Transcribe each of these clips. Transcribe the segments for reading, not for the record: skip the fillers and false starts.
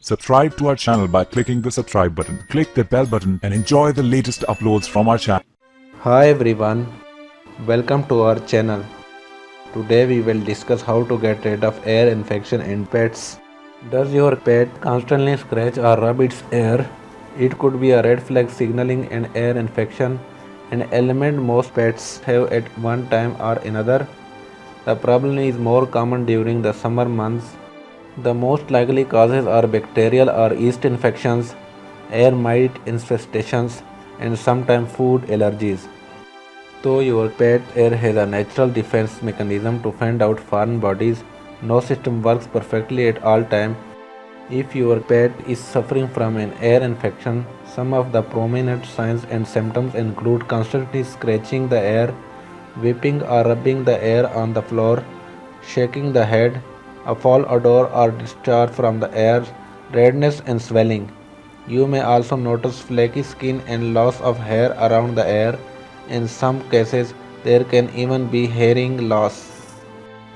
Subscribe to our channel by clicking the subscribe button. Click the bell button and enjoy the latest uploads from our channel. Hi everyone, welcome to our channel. Today we will discuss how to get rid of ear infection in pets. Does your pet constantly scratch or rub its ear? It could be a red flag signaling an ear infection, an ailment most pets have at one time or another. The problem is more common during the summer months. The most likely causes are bacterial or yeast infections, air mite infestations, and sometimes food allergies. Though your pet ear has a natural defense mechanism to fend out foreign bodies, no system works perfectly at all times. If your pet is suffering from an ear infection, some of the prominent signs and symptoms include constantly scratching the ear, whipping or rubbing the ear on the floor, shaking the head, a foul odor or discharge from the ear, redness and swelling. You may also notice flaky skin and loss of hair around the ear. In some cases, there can even be hearing loss.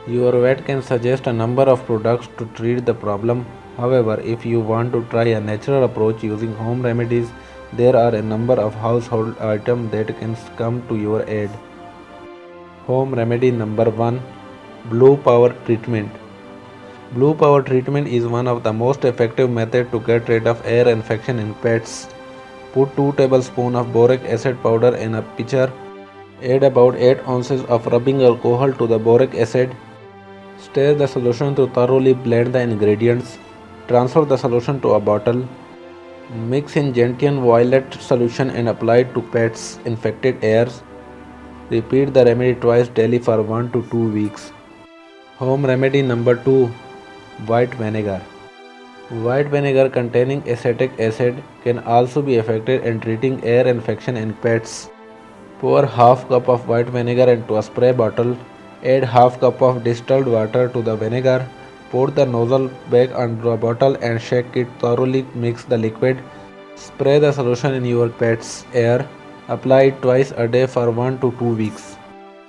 Your vet can suggest a number of products to treat the problem. However, if you want to try a natural approach using home remedies, there are a number of household items that can come to your aid. Home remedy number 1, Blue Power treatment. Blue Power treatment is one of the most effective methods to get rid of ear infection in pets. Put 2 tablespoons of boric acid powder in a pitcher. Add about 8 ounces of rubbing alcohol to the boric acid. Stir the solution to thoroughly blend the ingredients. Transfer the solution to a bottle. Mix in gentian violet solution and apply to pets' infected ears. Repeat the remedy twice daily for 1 to 2 weeks. Home remedy number 2, White vinegar. White vinegar containing acetic acid can also be effective in treating ear infection in pets. Pour half cup of white vinegar into a spray bottle. Add half cup of distilled water to the vinegar. Pour the nozzle back onto a bottle and shake it thoroughly. Mix the liquid. Spray the solution in your pet's ear. Apply it twice a day for 1 to 2 weeks.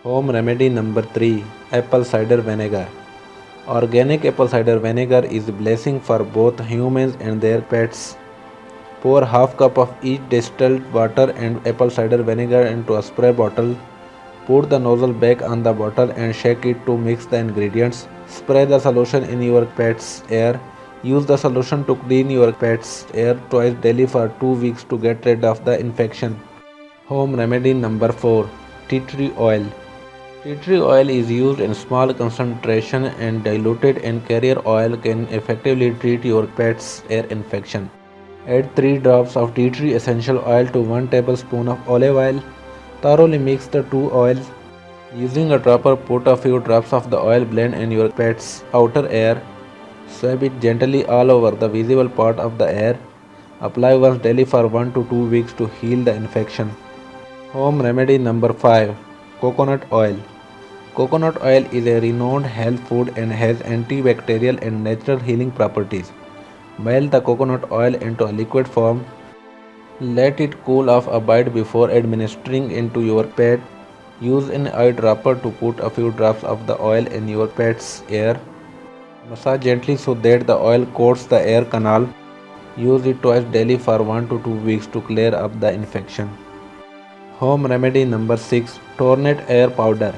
Home remedy number 3, Apple cider vinegar. Organic apple cider vinegar is a blessing for both humans and their pets. Pour half cup of each distilled water and apple cider vinegar into a spray bottle. Put the nozzle back on the bottle and shake it to mix the ingredients. Spray the solution in your pet's ear. Use the solution to clean your pet's ear twice daily for 2 weeks to get rid of the infection. Home remedy number 4, Tea tree oil. Tea tree oil is used in small concentration and diluted in carrier oil can effectively treat your pet's ear infection. Add 3 drops of tea tree essential oil to 1 tablespoon of olive oil. Thoroughly mix the 2 oils. Using a dropper, put a few drops of the oil blend in your pet's outer ear. Swab it gently all over the visible part of the ear. Apply once daily for 1 to 2 weeks to heal the infection. Home remedy number 5, Coconut oil. Coconut oil is a renowned health food and has antibacterial and natural healing properties. Melt the coconut oil into a liquid form. Let it cool off a bit before administering into your pet. Use an eyedropper to put a few drops of the oil in your pet's ear. Massage gently so that the oil coats the ear canal. Use it twice daily for 1 to 2 weeks to clear up the infection. Home remedy number 6, Tornate Air Powder.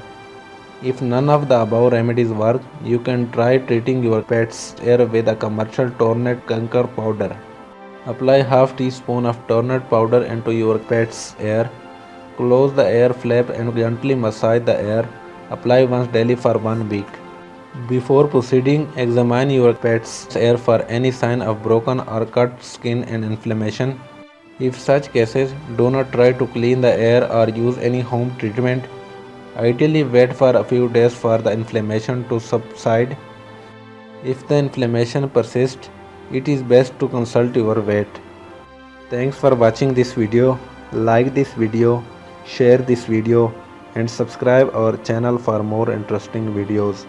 If none of the above remedies work, you can try treating your pet's ear with a commercial Tornate Conquer powder. Apply half teaspoon of Tornate powder into your pet's ear. Close the ear flap and gently massage the ear. Apply once daily for 1 week. Before proceeding, examine your pet's ear for any sign of broken or cut skin and inflammation. If such cases, do not try to clean the ear or use any home treatment. Ideally, wait for a few days for the inflammation to subside. If the inflammation persists, it is best to consult your vet. Thanks for watching this video. Like this video, share this video, and subscribe our channel for more interesting videos.